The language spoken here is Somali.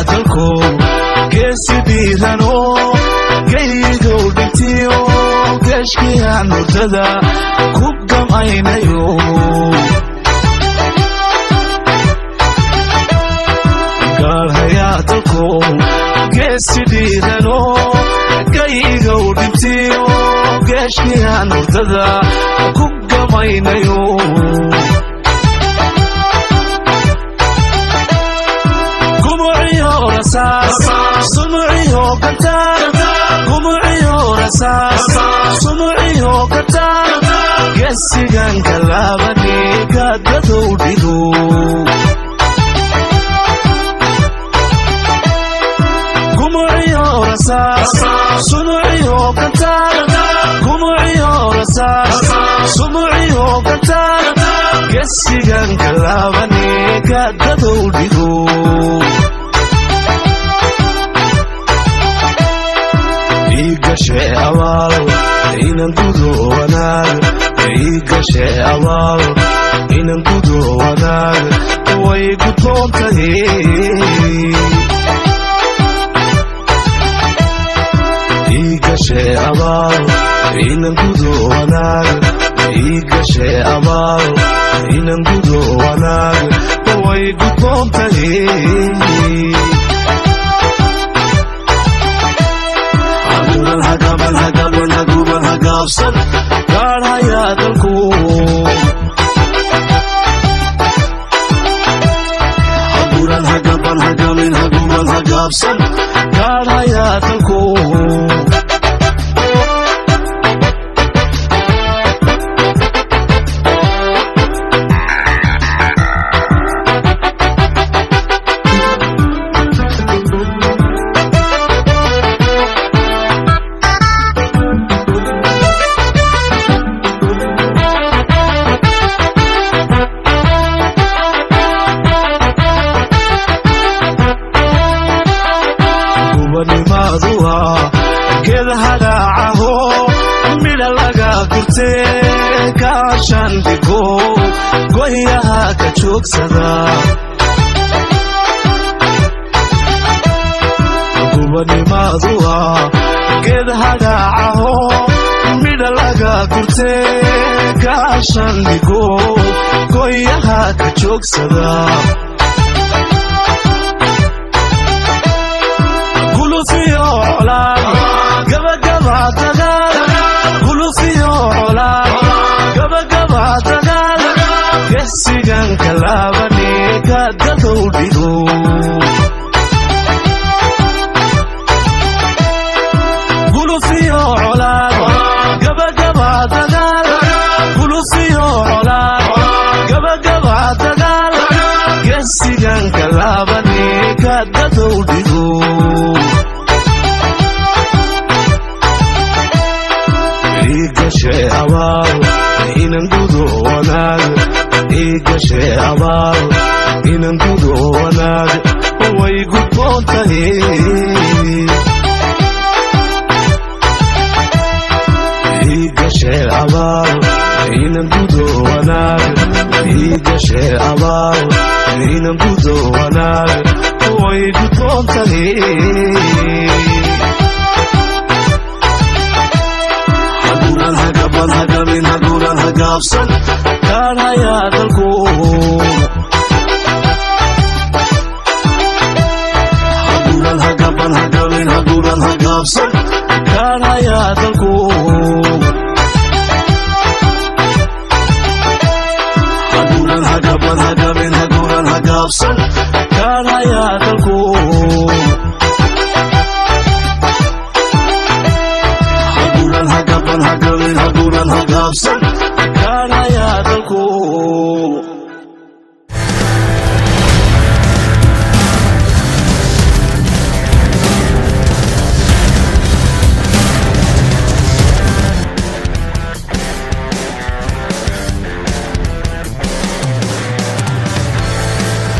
dalko geesidiirano gaygow dhintiyo geeshkiyaan murdada ku gamaynayo gaarhayaa dalko geesidiirano gaygow dhintiyo geeshkiyaan murdada ku gamaynayo سمعيو كتان قمعيو رساس سمعيو كتان قسيقان كلابني قادتو ديدو قمعيو رساس سمعيو كتان قمعيو رساس سمعيو كتان قسيقان كلابني قادتو ديدو gashay abaal inan gudo wanaag gashay abaal inan gudo wanaag way gudboontahay gashay abaal inan gudo wanaag gashay abaal inan gudo wanaag way gudboontahay hagaabsan gaarhayaa dalku haguran hagaban hagamin haguban hagaabsan gaarhayaa dalku gubanimaadua geed hagaacaho midha laga gurte gaashandhigo goyaha ka joogsada gulufiyo colaad gabagaba dagaal gulufiyo colaad gabagaba dagaal geesigan kalaabani gaadadow dhigo gulufiyo colaad gabagaba dagaal gulufiyo colaad gabagaba dagaal geesigan kalaabani gaadadow dhigo gashay abaal inan gudo wanaag gashay abaal inan gudo wanaag way gudboontahay gashay abaal inan gudo wanaag gashay abaal inan gudo wanaag way gudboontahay hagamin haguran hagaabsan gaarhayaa dalku haguran hagaban hagamin haguran hagaabsan gaarhayaa dalku haguran hagaban hagamin haguran hagaabsan gaarhayaa dalku